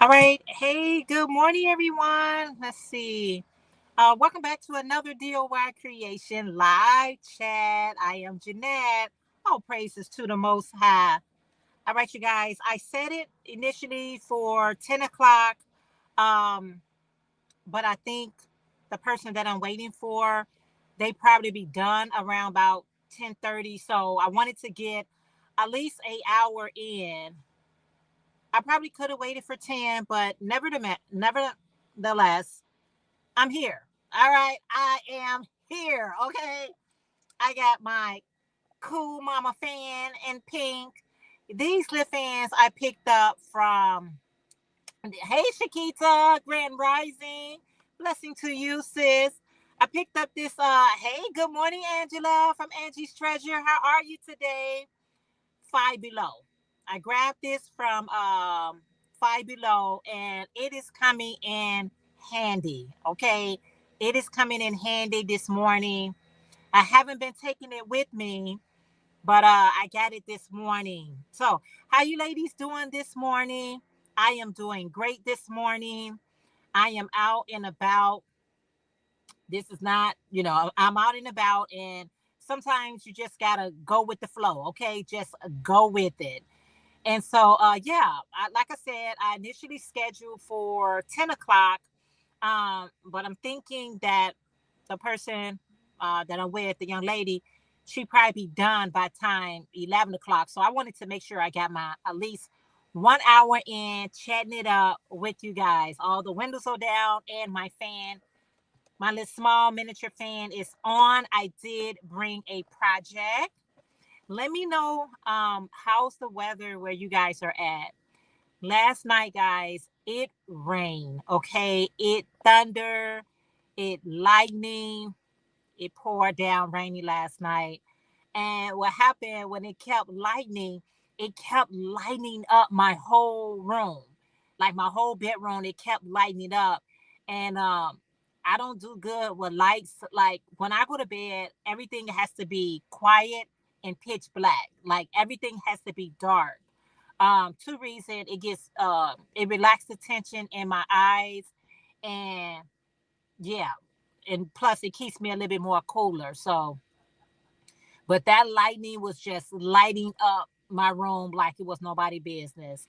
All right. Hey, good morning, everyone. Let's see. Welcome back to another DOY Creation live chat. I am Jeanette. All praises to the Most High. All right, you guys. I said it initially for 10 o'clock, um, but I think the person that I'm waiting for, they probably be done around about 10:30. So I wanted to get at least an hour in. I probably could have waited for 10, but nevertheless, I'm here. All right, I am here. Okay, I got my cool mama fan in pink. These lip fans I picked up from, hey Shakita, Grand Rising. Blessing to you, sis. I picked up this, hey, good morning, Angela from Angie's Treasure. How are you today? Five Below. I grabbed this from Five Below, and it is coming in handy. Okay, it is coming in handy this morning. I haven't been taking it with me, but I got it this morning. So, how you ladies doing this morning? I am doing great this morning. I am out and about. This is not, I'm out and about, and sometimes you just gotta go with the flow. Okay, just go with it. And so, yeah, like I said, I initially scheduled for 10 o'clock, but I'm thinking that the person that I'm with, the young lady, she probably be done by time 11 o'clock. So I wanted to make sure I got my at least 1 hour in chatting it up with you guys. All the windows are down and my fan, my little small miniature fan is on. I did bring a project. Let me know how's the weather where you guys are at. Last night, guys, it rained. Okay, it thunder, it lightning, it poured down rainy last night. And what happened when it kept lightening up my whole room, like my whole bedroom. It kept lightening up, and I don't do good with lights. Like when I go to bed, everything has to be quiet and pitch black. Like everything has to be dark. Two reason it relaxes the tension in my eyes, and yeah, and plus it keeps me a little bit more cooler. So, but that lightning was just lighting up my room like it was nobody business.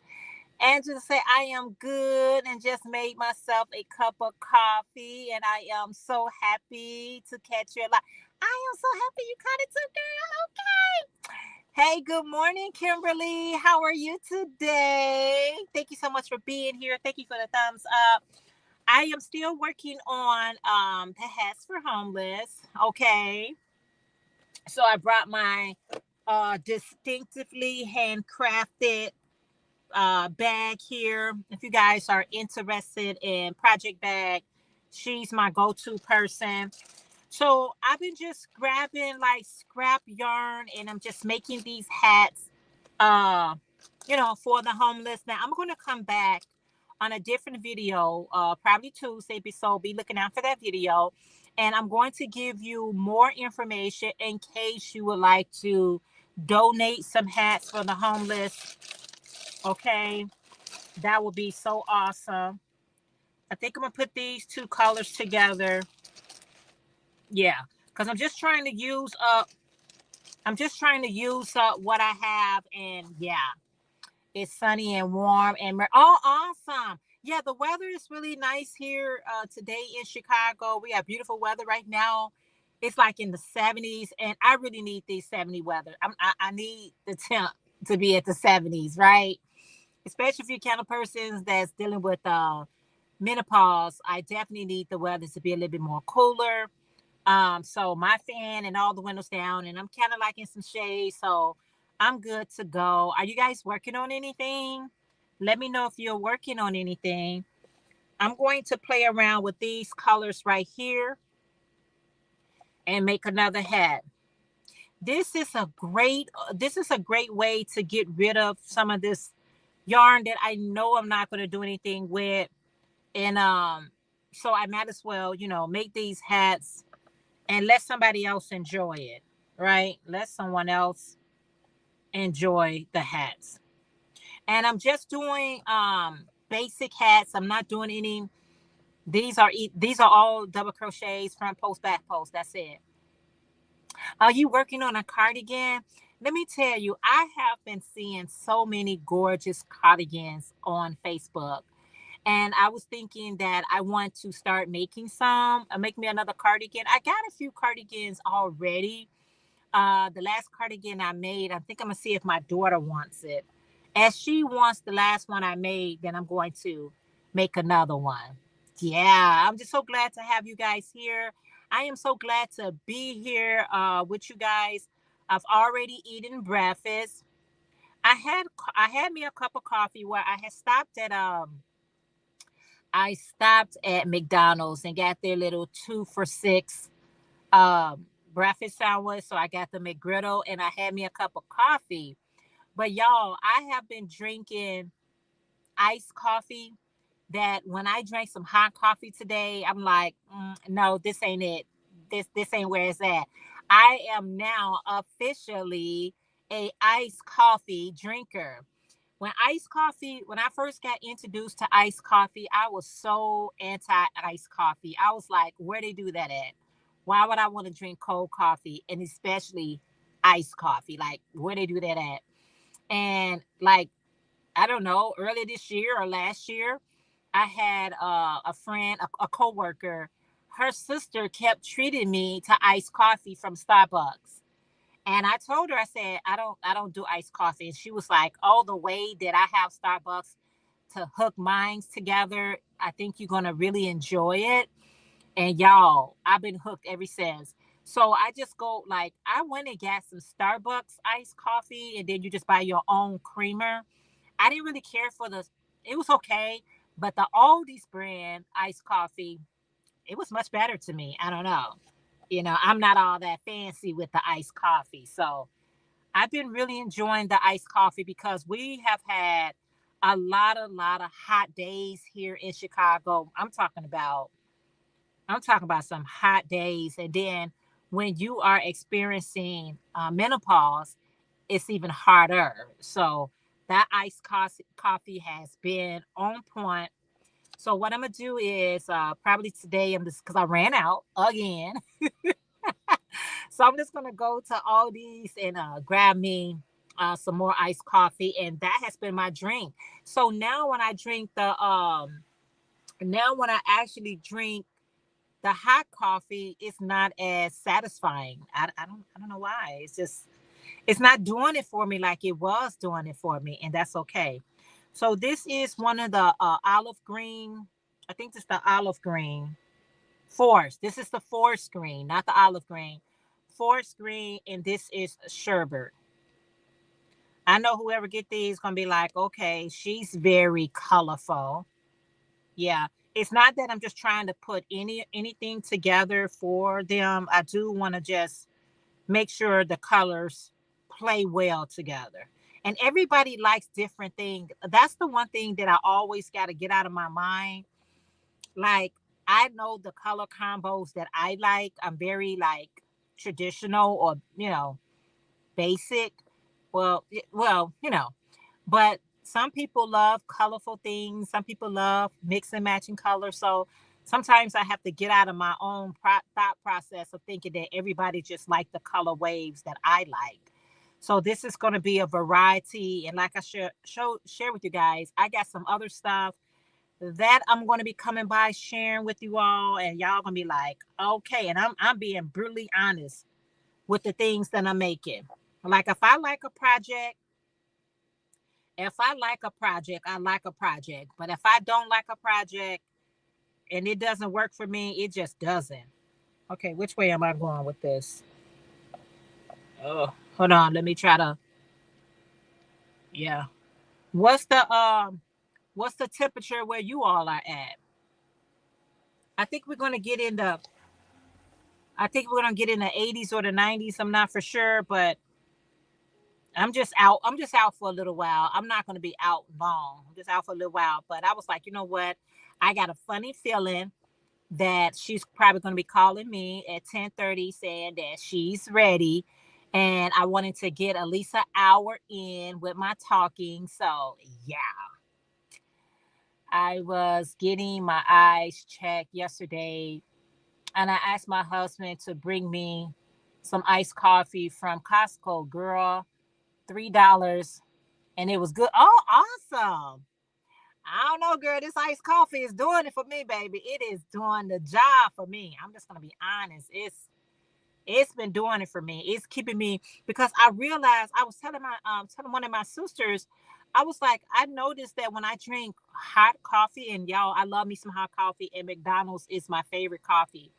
Angela said, I am good and just made myself a cup of coffee. And I am so happy to catch your light. I am so happy you caught it too, girl. Okay. Hey, good morning, Kimberly. How are you today? Thank you so much for being here. Thank you for the thumbs up. I am still working on the hats for homeless. Okay. So I brought my distinctively handcrafted bag here. If you guys are interested in Project Bag, she's my go-to person. So I've been just grabbing like scrap yarn and I'm just making these hats, uh, for the homeless. Now I'm going to come back on a different video, probably Tuesday. So be looking out for that video. And I'm going to give you more information in case you would like to donate some hats for the homeless. Okay, that would be so awesome. I think I'm gonna put these two colors together. Yeah, because I'm just trying to use up what I have, and yeah, it's sunny and warm oh, awesome. Yeah, the weather is really nice here today in Chicago. We have beautiful weather right now. It's like in the 70s, and I really need these 70 weather. I need the temp to be at the 70s, right? Especially if you're kind of persons that's dealing with menopause. I definitely need the weather to be a little bit more cooler. So my fan and all the windows down, and I'm kind of like in some shade, so I'm good to go. Are you guys working on anything? Let me know if you're working on anything. I'm going to play around with these colors right here and make another hat. This is a great way to get rid of some of this yarn that I know I'm not going to do anything with. And so I might as well, make these hats and let somebody else enjoy it, right? Let someone else enjoy the hats. And I'm just doing basic hats. I'm not doing any. These are all double crochets, front post, back post. That's it. Are you working on a cardigan? Let me tell you, I have been seeing so many gorgeous cardigans on Facebook. And I was thinking that I want to start making some, make me another cardigan. I got a few cardigans already. The last cardigan I made, I think I'm gonna see if my daughter wants it. As she wants the last one I made, then I'm going to make another one. Yeah, I'm just so glad to have you guys here. I am so glad to be here with you guys. I've already eaten breakfast. I had me a cup of coffee where I stopped at McDonald's and got their little 2 for $6 breakfast sandwich. So I got the McGriddle and I had me a cup of coffee. But y'all, I have been drinking iced coffee that when I drank some hot coffee today, I'm like, no, this ain't it. This ain't where it's at. I am now officially a iced coffee drinker. When I first got introduced to iced coffee, I was so anti iced coffee. I was like, where they do that at? Why would I want to drink cold coffee and especially iced coffee? Like, where they do that at? And like, I don't know, earlier this year or last year, I had a friend, a coworker. Her sister kept treating me to iced coffee from Starbucks. And I told her, I said, I don't do iced coffee. And she was like, oh, the way that I have Starbucks to hook minds together, I think you're gonna really enjoy it. And y'all, I've been hooked ever since. So I just go like I went and got some Starbucks iced coffee, and then you just buy your own creamer. I didn't really care for the. It was okay, but the Aldi's brand iced coffee, it was much better to me. I don't know. I'm not all that fancy with the iced coffee. So I've been really enjoying the iced coffee because we have had a lot of hot days here in Chicago. I'm talking about some hot days. And then when you are experiencing menopause, it's even harder. So that coffee has been on point. So what I'm gonna do is probably today I'm just because I ran out again. So I'm just gonna go to Aldi's and grab me some more iced coffee, and that has been my drink. So now when I drink now when I actually drink the hot coffee, it's not as satisfying. I don't know why. It's not doing it for me like it was doing it for me, and that's okay. So this is one of the olive green. I think this is the olive green forest. This is the forest green, not the olive green. Forest green, and this is sherbet. I know whoever get these gonna be like, okay, she's very colorful. Yeah, it's not that I'm just trying to put anything together for them. I do want to just make sure the colors play well together. And everybody likes different things. That's the one thing that I always got to get out of my mind. Like, I know the color combos that I like. I'm very like traditional or, basic. Well, but some people love colorful things. Some people love mix and matching colors. So sometimes I have to get out of my own thought process of thinking that everybody just like the color waves that I like. So this is going to be a variety, and like I share with you guys, I got some other stuff that I'm going to be coming by sharing with you all, and y'all gonna be like, okay. And I'm being brutally honest with the things that I'm making. Like if I like a project, I like a project. But if I don't like a project and it doesn't work for me, it just doesn't. Okay, which way am I going with this? Oh, hold on. Let me try to. Yeah. What's the temperature where you all are at? I think we're gonna get in the. I think we're gonna get in the 80s or the 90s. I'm not for sure, but I'm just out. I'm just out for a little while. I'm not gonna be out long. I'm just out for a little while. But I was like, you know what? I got a funny feeling that she's probably going to be calling me at 10:30 saying that she's ready, and I wanted to get at least an hour in with my talking. So yeah, I was getting my eyes checked yesterday, and I asked my husband to bring me some iced coffee from Costco. Girl, $3, and it was good. Oh, awesome! I don't know, girl. This iced coffee is doing it for me, baby. It is doing the job for me. I'm just gonna be honest. It's been doing it for me. It's keeping me, because I realized, I was telling my telling one of my sisters, I was like, I noticed that when I drink hot coffee, and y'all, I love me some hot coffee, and McDonald's is my favorite coffee.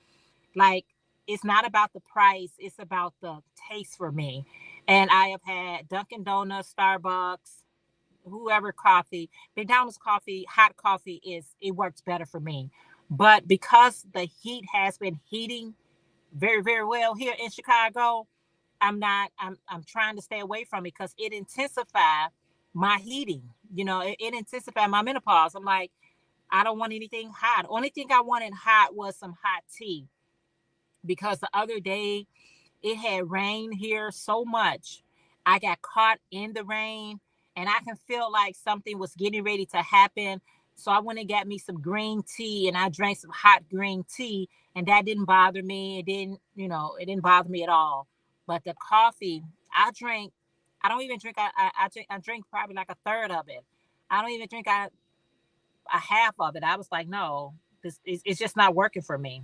Like, it's not about the price, it's about the taste for me. And I have had Dunkin' Donuts, Starbucks, whoever coffee, McDonald's coffee, hot coffee, it works better for me. But because the heat has been heating very, very well here in Chicago, I'm not I'm trying to stay away from it because it intensifies my heating. It intensifies my menopause. I'm like, I don't want anything hot. Only thing I wanted hot was some hot tea, because the other day it had rained here so much. I got caught in the rain, and I can feel like something was getting ready to happen. So I went and got me some green tea, and I drank some hot green tea, and that didn't bother me. It didn't bother me at all. But the coffee, I drink, I don't even drink, I drink probably like a third of it. I don't even drink a half of it. I was like, no, it's just not working for me.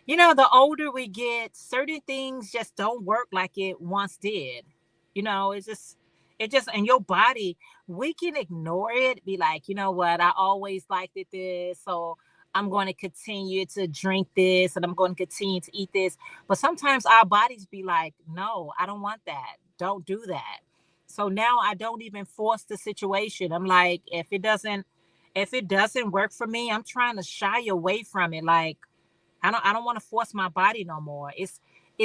The older we get, certain things just don't work like it once did. It just, and your body, we can ignore it, be like, you know what, I always liked it this, so I'm going to continue to drink this, and I'm going to continue to eat this. But sometimes our bodies be like, no, I don't want that. Don't do that. So now I don't even force the situation. I'm like, if it doesn't work for me, I'm trying to shy away from it. Like, I don't want to force my body no more. It's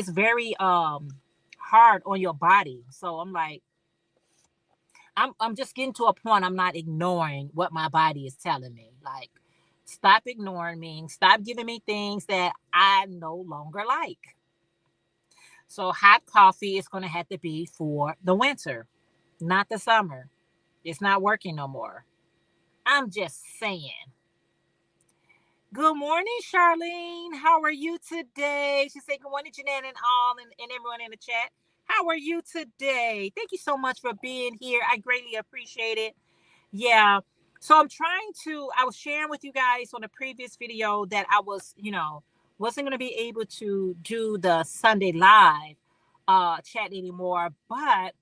very hard on your body. So I'm like, I'm just getting to a point, I'm not ignoring what my body is telling me. Like, stop ignoring me. Stop giving me things that I no longer like. So hot coffee is going to have to be for the winter, not the summer. It's not working no more. I'm just saying. Good morning, Charlene. How are you today? She said, good morning, Jeanette, and all, and everyone in the chat. How are you today? Thank you so much for being here. I greatly appreciate it. Yeah. So I was sharing with you guys on a previous video that I wasn't going to be able to do the Sunday live chat anymore, but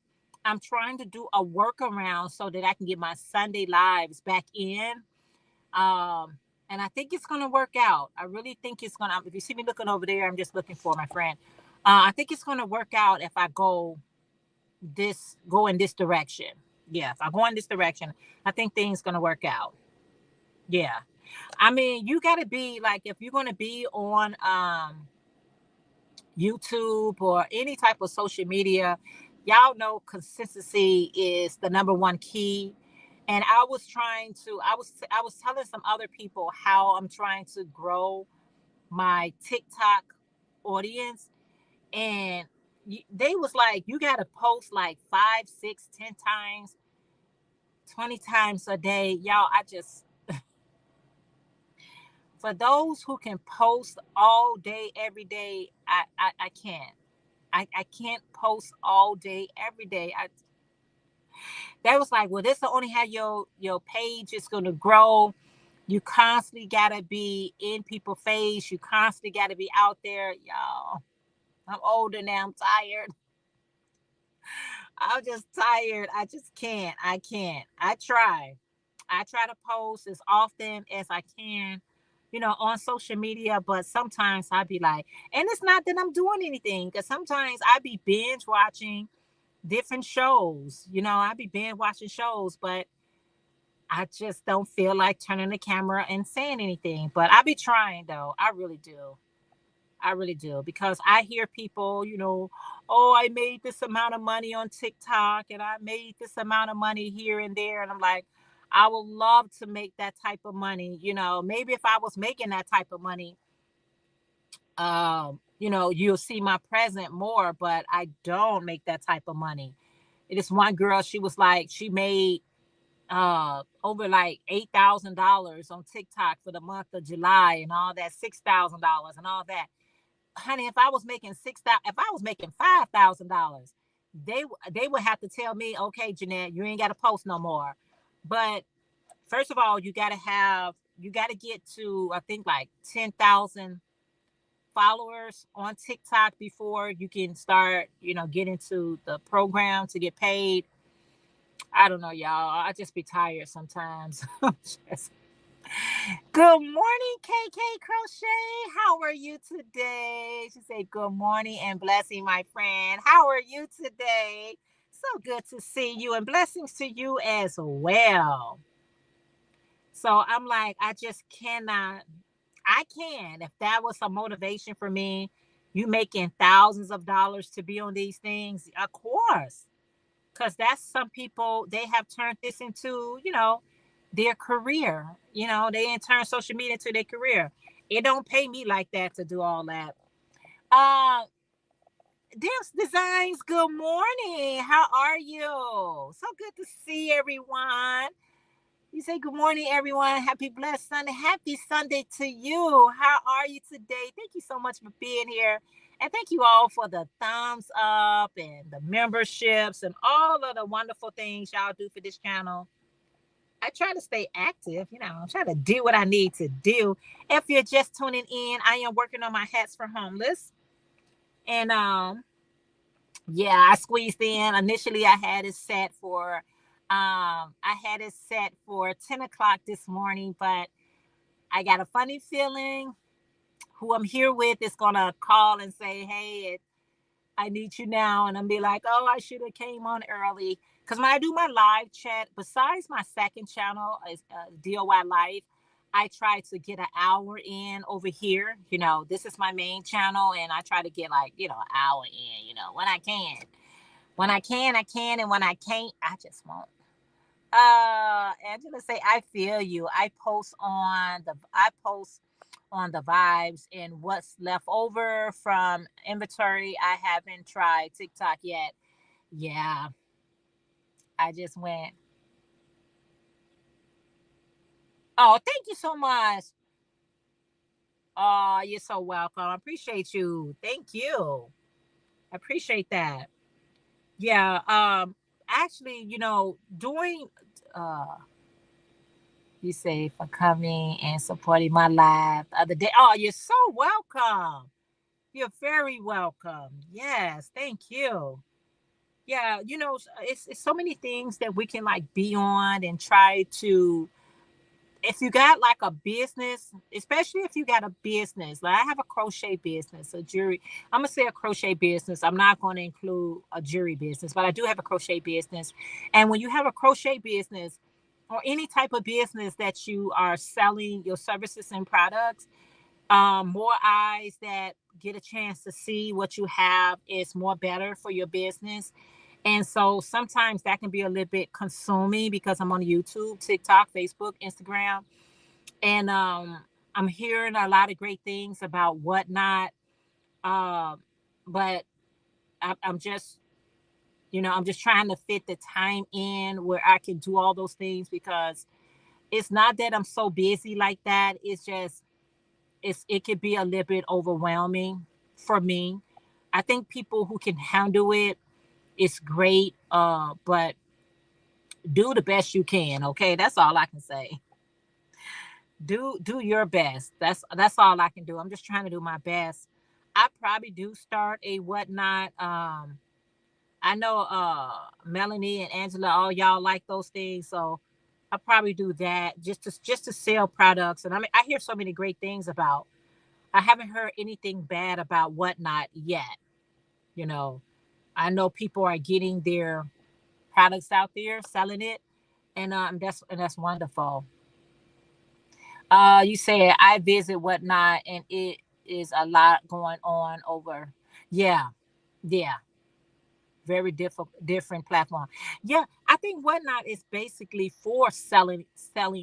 I'm trying to do a workaround so that I can get my Sunday lives back in. um, and I think it's gonna work out. I really think it's gonna. If you see me looking over there, I'm just looking for my friend. I think it's gonna work out if I go in this direction. Yeah, if I go in this direction, I think things gonna work out. Yeah, I mean, you gotta be like, if you're gonna be on YouTube or any type of social media, y'all know consistency is the number one key. And I was telling some other people how I'm trying to grow my TikTok audience, and they was like, you got to post like 5, 6, 10 times, 20 times a day. Y'all, for those who can post all day every day, I can't. I can't post all day every day. They was like, well, this will only have your page is going to grow. You constantly gotta be in people's face. You constantly gotta be out there, y'all. I'm older now. I'm tired. I'm just tired. I just can't. I can't. I try. I try to post as often as I can, on social media. But sometimes I be like, and it's not that I'm doing anything, because sometimes I be binge watching different shows. I be binge watching shows, but I just don't feel like turning the camera and saying anything. But I be trying though. I really do. I really do. Because I hear people, oh, I made this amount of money on TikTok, and I made this amount of money here and there. And I'm like, I would love to make that type of money. Maybe if I was making that type of money, you'll see my present more, but I don't make that type of money. It is one girl, she was like, she made over like $8,000 on TikTok for the month of July and all that, $6,000 and all that. Honey, if I was making if I was making $5,000, they would have to tell me, okay, Jeanette, you ain't got to post no more. But first of all, you got to get to, I think, like 10,000 followers on TikTok before you can start, get into the program to get paid. I don't know, y'all. I just be tired sometimes. Good morning, KK Crochet. How are you today? She said, good morning and blessing, my friend. How are you today? So good to see you, and blessings to you as well. So I'm like, I just cannot. I can. If that was a motivation for me, you making thousands of dollars to be on these things, of course. Because that's some people, they have turned this into, their career. They in turn social media into their career. It don't pay me like that to do all that. Dimps Designs, good morning. How are you? So good to see everyone. You say good morning, everyone. Happy blessed Sunday. Happy Sunday to you. How are you today? Thank you so much for being here. And thank you all for the thumbs up and the memberships and all of the wonderful things y'all do for this channel. I try to stay active, try to do what I need to do. If you're just tuning in, I am working on my hats for homeless. And yeah, I squeezed in. Initially I had it set for 10 o'clock this morning, but I got a funny feeling who I'm here with is gonna call and say, hey, I need you now. And I'm be like, oh, I should have came on early. Because when I do my live chat, besides my second channel is DOY Life, I try to get an hour in over here. This is my main channel, and I try to get like, an hour in, when I can. When I can, I can, and when I can't, I just won't. Angela say, I feel you. I post on the vibes and what's left over from inventory. I haven't tried TikTok yet. Yeah, I just went. Oh, thank you so much. Oh, you're so welcome. I appreciate you. Thank you. I appreciate that. Yeah. Actually, doing you say for coming and supporting my live the other day. Oh, you're so welcome. You're very welcome. Yes, thank you. Yeah, it's so many things that we can like be on and try to. If you got like a business, especially if you got a business, like I have a crochet business, a jewelry. I'm gonna say a crochet business. I'm not going to include a jewelry business, but I do have a crochet business. And when you have a crochet business or any type of business that you are selling your services and products, more eyes that get a chance to see what you have is more better for your business. And so sometimes that can be a little bit consuming because I'm on YouTube, TikTok, Facebook, Instagram, and I'm hearing a lot of great things about whatnot. But I'm just, I'm just trying to fit the time in where I can do all those things, because it's not that I'm so busy like that. It's just it could be a little bit overwhelming for me. I think people who can handle it, it's great. But do the best you can. Okay, that's all I can say. Do your best. That's all I can do. I'm just trying to do my best. I probably do start a whatnot. I know Melanie and Angela, all y'all like those things, so I probably do that just to sell products. And I mean, I hear so many great things about. I haven't heard anything bad about whatnot yet. You know, I know people are getting their products out there, selling it, and that's wonderful. You said I visit whatnot, and it is a lot going on over. Yeah, yeah, very different platform. Yeah, I think whatnot is basically for selling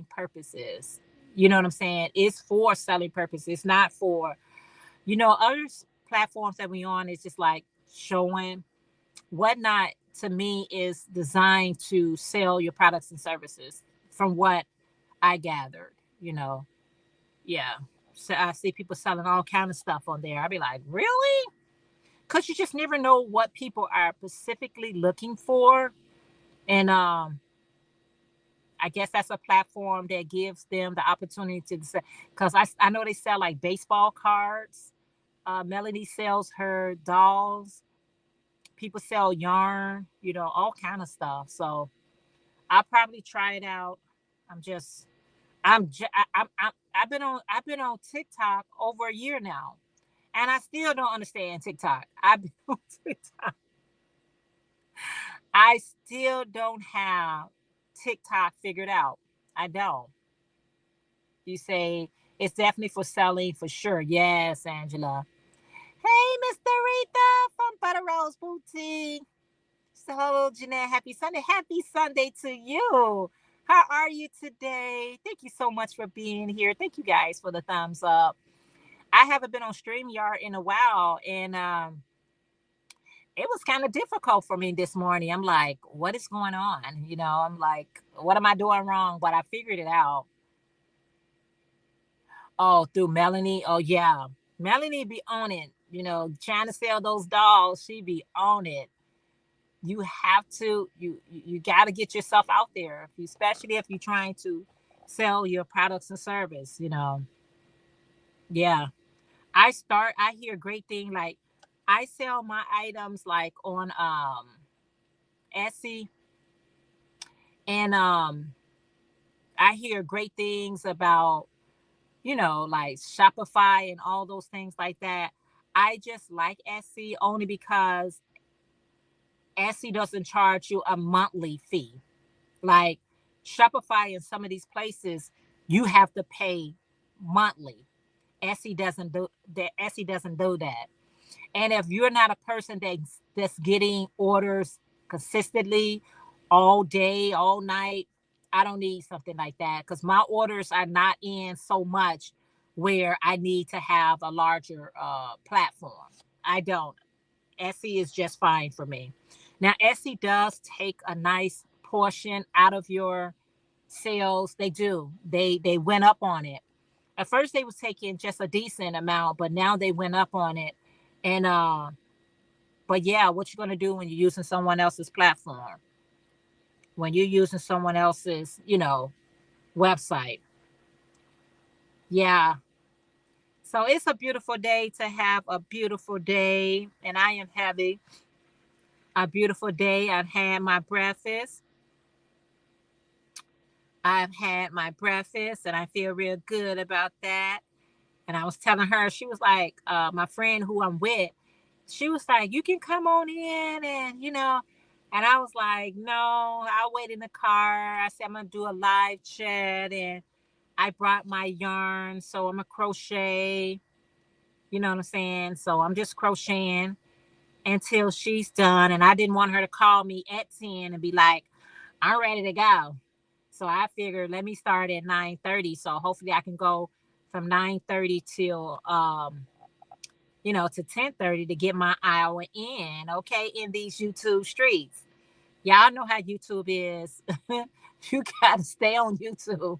purposes. You know what I'm saying? It's for selling purposes. It's not for, other platforms that we on is just like showing. Whatnot to me is designed to sell your products and services. from what I gathered, you know. Yeah. So I see people selling all kind of stuff on there. I'd be like, really? Because you just never know what people are specifically looking for. And I guess that's a platform that gives them the opportunity to sell. Because I know they sell like baseball cards. Melody sells her dolls. People sell yarn, you know, all kind of stuff. So I'll probably try it out. I'm just, I've been on TikTok over a year now, and I still don't understand TikTok. I've been on TikTok. I still don't have TikTok figured out. I don't. You say it's definitely for selling for sure. Yes, Angela. Hey, Mr. Rita from Butter Rose Boutique. So, hello, Jeanette. Happy Sunday. Happy Sunday to you. How are you today? Thank you so much for being here. Thank you guys for the thumbs up. I haven't been on StreamYard in a while, and it was kind of difficult for me this morning. I'm like, what is going on? You know, I'm like, what am I doing wrong? But I figured it out. Oh, through Melanie. Oh, yeah. Melanie be on it. You know, trying to sell those dolls. She be on it. You have to, you got to get yourself out there, especially if you're trying to sell your products and service, you know. Yeah. I hear great thing like I sell my items like on Etsy, and I hear great things about, you know, like Shopify and all those things like that. I just like Etsy only because Etsy doesn't charge you a monthly fee. Like Shopify and some of these places, you have to pay monthly. Etsy doesn't do that. Etsy doesn't do that. And if you're not a person that's getting orders consistently all day, all night, I don't need something like that because my orders are not in so much where I need to have a larger platform. I don't. Etsy is just fine for me. Now, Etsy does take a nice portion out of your sales. They do. They went up on it. At first, they was taking just a decent amount, but now they went up on it. And but yeah, what you're gonna do when you're using someone else's platform? When you're using someone else's, you know, website? Yeah. So it's a beautiful day to have a beautiful day, and I am having a beautiful day. I've had my breakfast. I've had my breakfast, and I feel real good about that. And I was telling her, she was like, my friend who I'm with, she was like, you can come on in and, you know, and I was like, no, I'll wait in the car. I said, I'm going to do a live chat, and I brought my yarn. So I'm going to crochet, you know what I'm saying? So I'm just crocheting until she's done. And I didn't want her to call me at 10 and be like, I'm ready to go. So I figured let me start at 9:30. So hopefully I can go from 9:30 till you know, to 10:30 to get my hour in, okay, in these YouTube streets. Y'all know how YouTube is. You gotta stay on YouTube.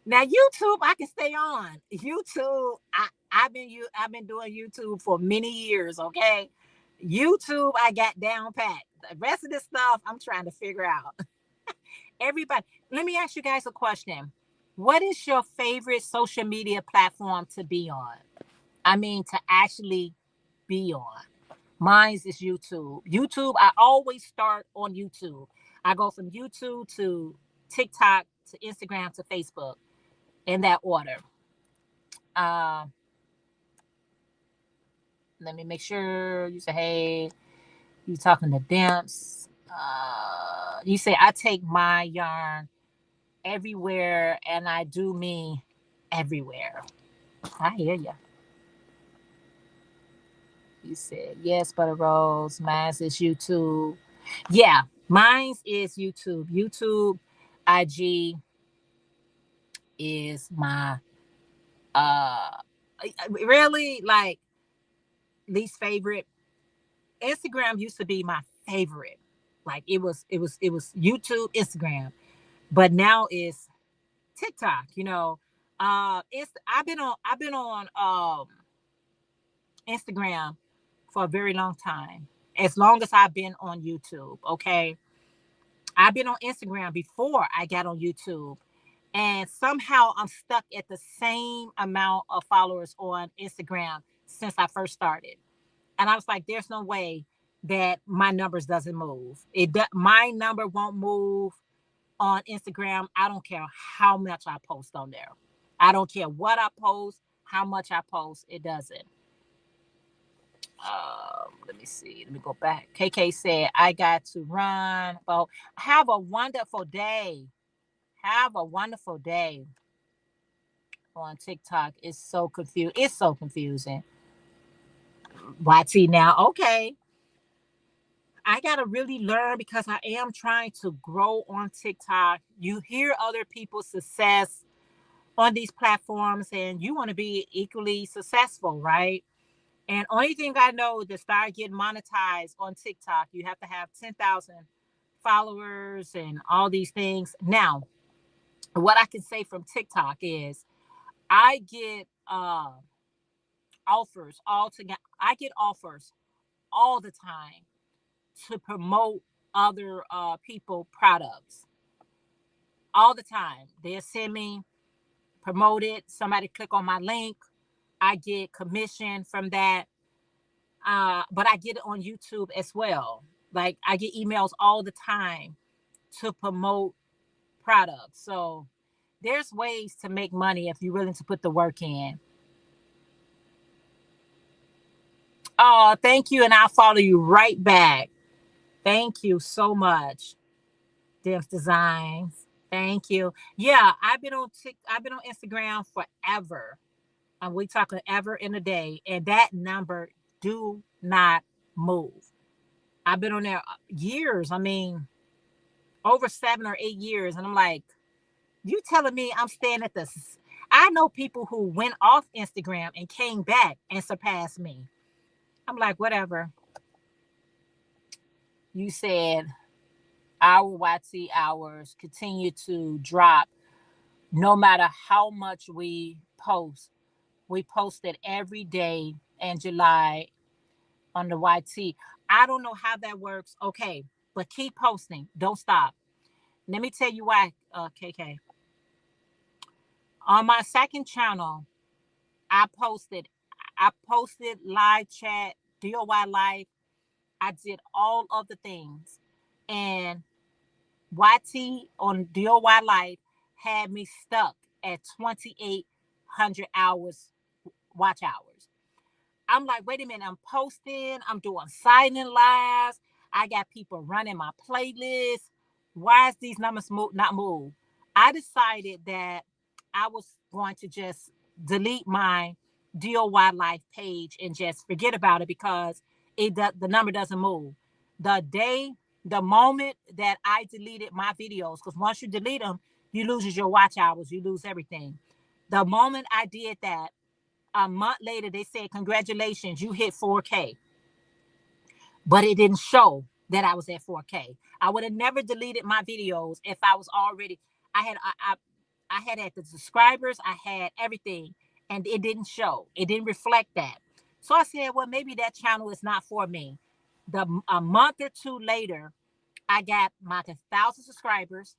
Now YouTube, I can stay on. YouTube, I've been doing YouTube for many years, okay? YouTube, I got down pat. The rest of this stuff, I'm trying to figure out. Everybody, let me ask you guys a question. What is your favorite social media platform to be on? I mean, to actually be on. Mine's is YouTube. YouTube, I always start on YouTube. I go from YouTube to TikTok to Instagram to Facebook in that order. Uh, Let me make sure you say, hey, you talking to Demps. You say, I take my yarn everywhere and I do me everywhere. I hear you. You said, yes, Butter Rose. Mine's is YouTube. Yeah, mine's is YouTube. YouTube, IG is my uh really like least favorite. Instagram used to be my favorite. Like it was YouTube, Instagram. but now it's TikTok. I've been on Instagram for a very long time, as long as I've been on YouTube. Okay, I've been on Instagram before I got on YouTube, and somehow I'm stuck at the same amount of followers on Instagram since I first started. And I was like, there's no way that my numbers doesn't move. My number won't move on Instagram. I don't care how much I post on there. I don't care what I post, how much I post. It doesn't. Let me see. Let me go back. KK said, I got to run. Well, have a wonderful day. Have a wonderful day on TikTok. It's so confused. It's so confusing. YT now. Okay. I gotta really learn because I am trying to grow on TikTok. You hear other people's success on these platforms and you want to be equally successful, right? And only thing I know to start getting monetized on TikTok, you have to have 10,000 followers and all these things. Now, what I can say from TikTok is I get offers all together. I get offers all the time to promote other people products all the time. They'll send me promote it. Somebody click on my link. I get commission from that. But I get it on YouTube as well. Like I get emails all the time to promote products. So there's ways to make money if you're willing to put the work in. Oh, thank you. And I'll follow you right back. Thank you so much. Dim's Designs. Thank you. Yeah, I've been on Instagram forever. And we talking ever in a day. And that number do not move. I've been on there years. I mean, over 7 or 8 years. And I'm like, you telling me I'm staying at this? I know people who went off Instagram and came back and surpassed me. I'm like, whatever. You said our YT hours continue to drop no matter how much we post. We posted every day in July on the YT. I don't know how that works. Okay, but keep posting. Don't stop. Let me tell you why, KK. On my second channel, I posted live chat, DOY live. I did all of the things. And YT on DOY live had me stuck at 2,800 hours, watch hours. I'm like, wait a minute, I'm posting, I'm doing signing lives. I got people running my playlist. Why is these numbers not move? I decided that I was going to just delete my DOY life page and just forget about it because the number doesn't move. The moment that I deleted my videos, because once you delete them, you lose your watch hours, you lose everything. The moment I did that, a month later, they said, congratulations, you hit 4K. But it didn't show that I was at 4K. I would have never deleted my videos if I was already, I had the subscribers, I had everything, and it didn't show. It didn't reflect that. So I said, well, maybe that channel is not for me. A month or two later, I got my 1,000 subscribers.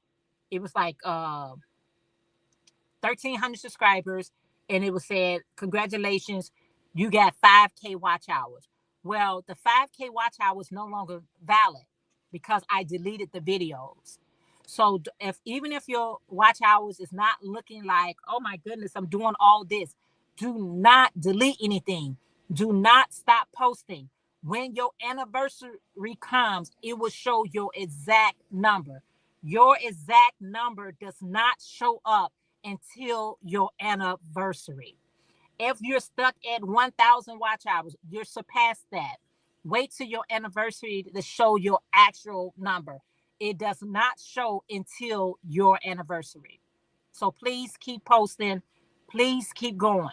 It was like 1,300 subscribers, and it was said, congratulations, you got 5K watch hours. Well, the 5K watch hours no longer valid because I deleted the videos. So even if your watch hours is not looking like, oh my goodness, I'm doing all this, do not delete anything. Do not stop posting. When your anniversary comes, it will show your exact number. Your exact number does not show up until your anniversary. If you're stuck at 1,000 watch hours, you're surpassed that. Wait till your anniversary to show your actual number. It does not show until your anniversary. So please keep posting. Please keep going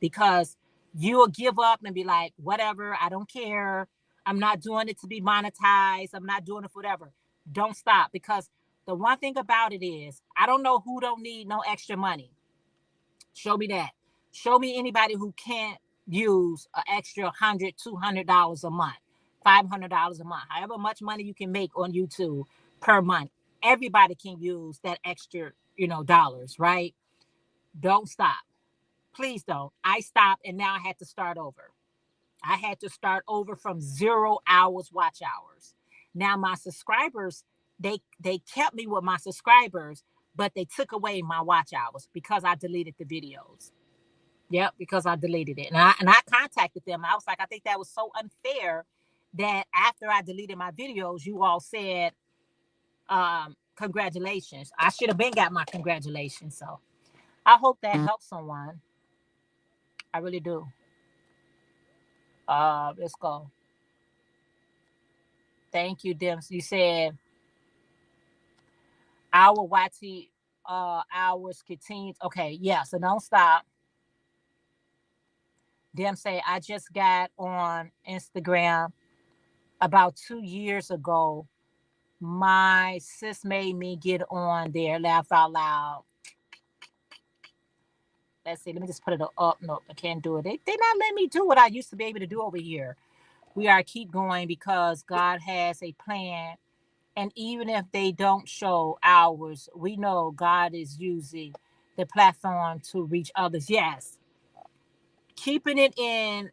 because you'll give up and be like, whatever, I don't care. I'm not doing it to be monetized. I'm not doing it for whatever. Don't stop because The one thing about it is, I don't know who don't need no extra money. Show me that. Show me anybody who can't use an extra $100, $200 a month, $500 a month, however much money you can make on YouTube per month. Everybody can use that extra, dollars, right? Don't stop. Please don't. I stopped and now I had to start over. I had to start over from 0 hours watch hours. Now my subscribers, they kept me with my subscribers, but they took away my watch hours because I deleted the videos. Yep, because I deleted it. And I contacted them. I was like, I think that was so unfair that after I deleted my videos, you all said, congratulations. I should have been got my congratulations. So I hope that helps someone. I really do. Let's go. Thank you, Dims. You said our YT hours continues. Okay, yeah, so don't stop. Dim say, I just got on Instagram about 2 years ago. My sis made me get on there. Laugh out loud. Let's see. Let me just put it up. No, I can't do it. They not letting me do what I used to be able to do over here. We are keep going because God has a plan. And even if they don't show ours, we know God is using the platform to reach others. Yes. Keeping it in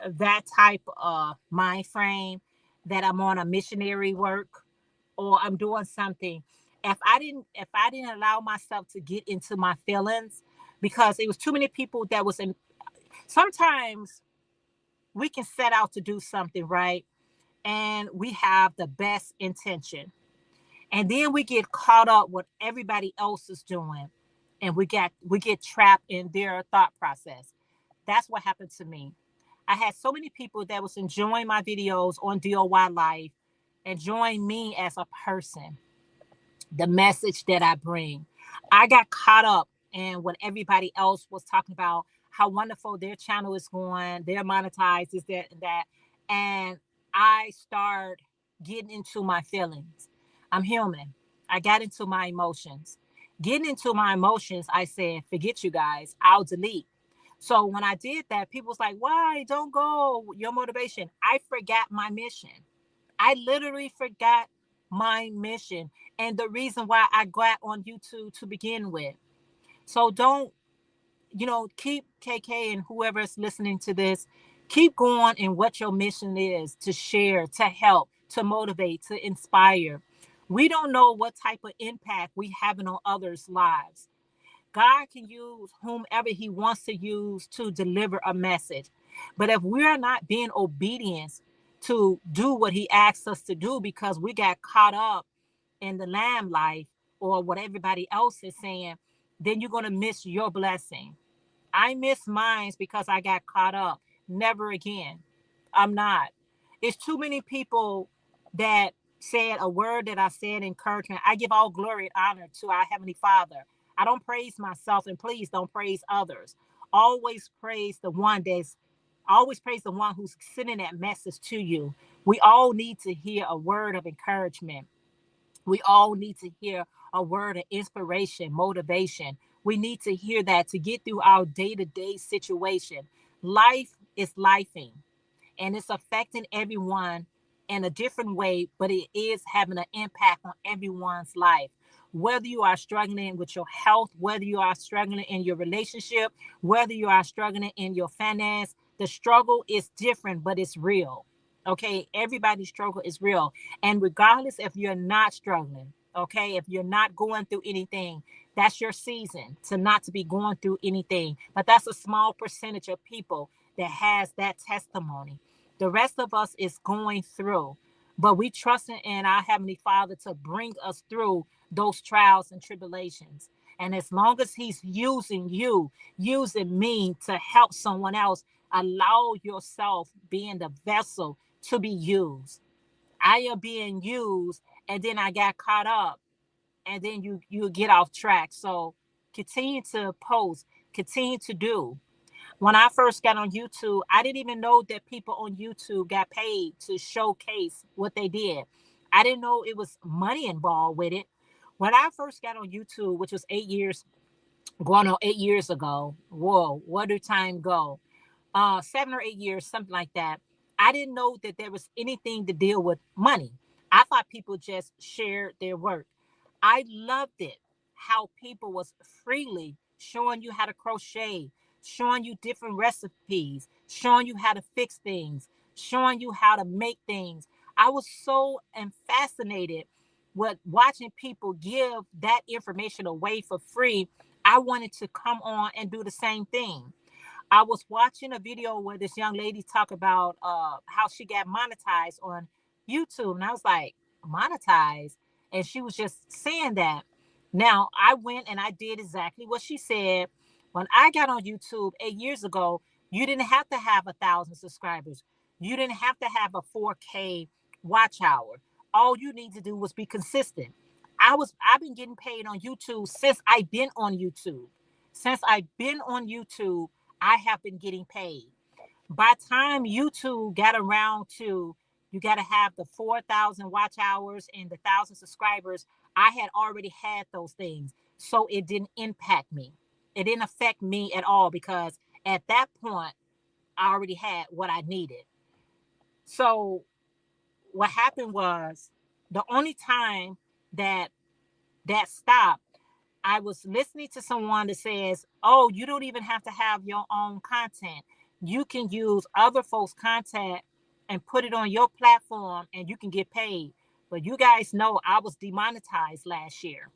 that type of mind frame that I'm on a missionary work or I'm doing something. If I didn't allow myself to get into my feelings, because it was too many people that was in. Sometimes we can set out to do something, right, and we have the best intention, and then we get caught up with everybody else is doing, and we get trapped in their thought process. That's what happened to me. I had so many people that was enjoying my videos on DOY Life, enjoying me as a person, the message that I bring. I got caught up in what everybody else was talking about, how wonderful their channel is going, they're monetized, is that and that. And I start getting into my feelings. I'm human. I got into my emotions. Getting into my emotions, I said, forget you guys, I'll delete. So when I did that, people was like, why? Don't go. Your motivation. I forgot my mission. I literally forgot my mission and the reason why I got on YouTube to begin with. So don't, keep KK and whoever's listening to this, keep going in what your mission is, to share, to help, to motivate, to inspire. We don't know what type of impact we having on others' lives. God can use whomever he wants to use to deliver a message. But if we're not being obedient to do what he asks us to do because we got caught up in the lamb life or what everybody else is saying, then you're going to miss your blessing. I miss mine because I got caught up. Never again. I'm not. It's too many people that said a word that I said encouragement. I give all glory and honor to our Heavenly Father. I don't praise myself, and please don't praise others. Always praise the one that's always praise the one who's sending that message to you. We all need to hear a word of encouragement. We all need to hear a word of inspiration, motivation. We need to hear that to get through our day-to-day situation. Life is lifing, and it's affecting everyone in a different way, but it is having an impact on everyone's life. Whether you are struggling with your health, whether you are struggling in your relationship, whether you are struggling in your finance, the struggle is different, but it's real. Okay, everybody's struggle is real. And regardless if you're not struggling, okay, if you're not going through anything, that's your season to not to be going through anything. But that's a small percentage of people that has that testimony. The rest of us is going through, but we trust in our Heavenly Father to bring us through those trials and tribulations. And as long as he's using you, using me to help someone else, allow yourself being the vessel to be used. I am being used, and then I got caught up, and then you get off track. So continue to post, continue to do. When I first got on YouTube, I didn't even know that people on YouTube got paid to showcase what they did. I didn't know it was money involved with it. When I first got on YouTube, which was 8 years, going on 8 years ago. Whoa, where did time go? 7 or 8 years, something like that. I didn't know that there was anything to deal with money. I thought people just shared their work. I loved it how people was freely showing you how to crochet, showing you different recipes, showing you how to fix things, showing you how to make things. I was so fascinated with watching people give that information away for free. I wanted to come on and do the same thing. I was watching a video where this young lady talked about how she got monetized on YouTube, and I was like, monetized, and she was just saying that. Now I went and I did exactly what she said. When I got on YouTube 8 years ago, you didn't have to have 1,000 subscribers. You didn't have to have a 4K watch hour. All you need to do was be consistent. I've been getting paid on YouTube since I've been on YouTube. Since I've been on YouTube, I have been getting paid. By the time YouTube got around to you got to have the 4,000 watch hours and the 1,000 subscribers, I had already had those things. So it didn't impact me. It didn't affect me at all because at that point, I already had what I needed. So what happened was the only time that that stopped, I was listening to someone that says, "Oh, you don't even have to have your own content. You can use other folks' content and put it on your platform and you can get paid." But you guys know I was demonetized last year.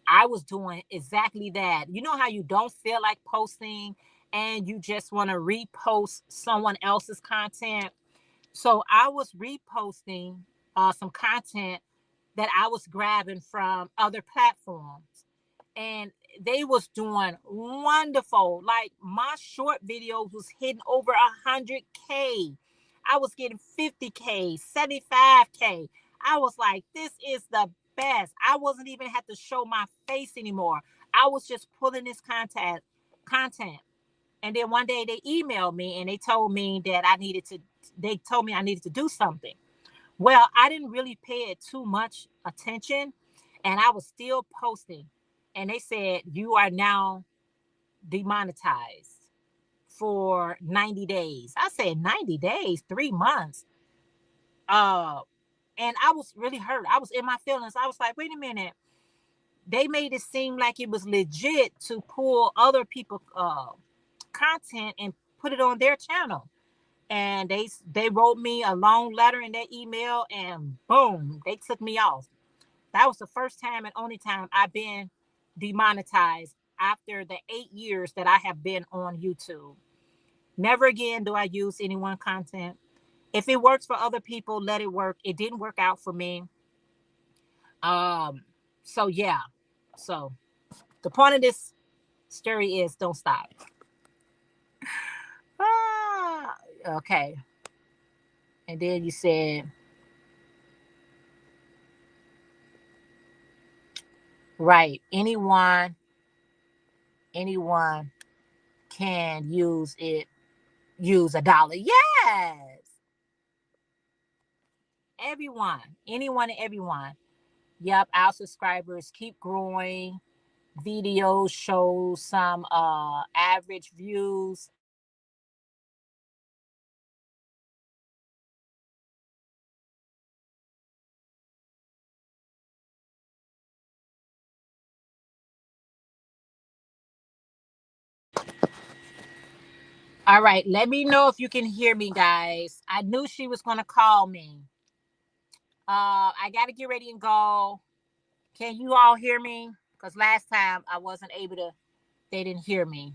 I was doing exactly that. You know how you don't feel like posting and you just want to repost someone else's content? So I was reposting some content that I was grabbing from other platforms, and they was doing wonderful. Like my short videos was hitting over 100K. I was getting 50K, 75K. I was like, this is the best. I wasn't even have to show my face anymore. I was just pulling this content. And then one day they emailed me and they told me that they told me I needed to do something. Well, I didn't really pay it too much attention, and I was still posting. And they said, "You are now demonetized for 90 days." I said, 90 days, 3 months. Uh, and I was really hurt. I was in my feelings. I was like, wait a minute. They made it seem like it was legit to pull other people content and put it on their channel. And they wrote me a long letter in their email, and boom, they took me off. That was the first time and only time I've been demonetized after the 8 years that I have been on YouTube. Never again do I use anyone content. If it works for other people, let it work. It didn't work out for me. Um, so yeah. So the point of this story is don't stop. Ah, okay. And then you said, right, anyone can use $1. Yes. Everyone, anyone and everyone. Yep, our subscribers keep growing. Videos show some average views. All right, let me know if you can hear me, guys. I knew she was gonna call me. I gotta get ready and go. Can you all hear me? Because last time I wasn't able to, they didn't hear me.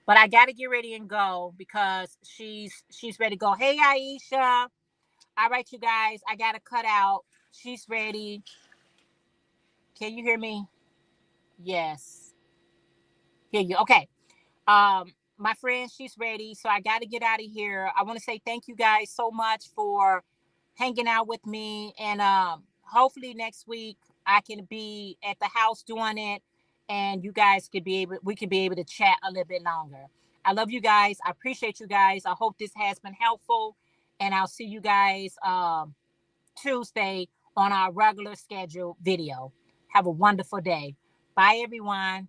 But I gotta get ready and go because she's ready to go. Hey Aisha. All right, you guys, I gotta cut out. She's ready. Can you hear me? Yes. Hear you. Okay. My friend, she's ready. So I gotta get out of here. I want to say thank you guys so much for hanging out with me. And hopefully next week I can be at the house doing it and you guys could be able we could be able to chat a little bit longer. I love you guys. I appreciate you guys. I hope this has been helpful. And I'll see you guys Tuesday on our regular scheduled video. Have a wonderful day. Bye, everyone.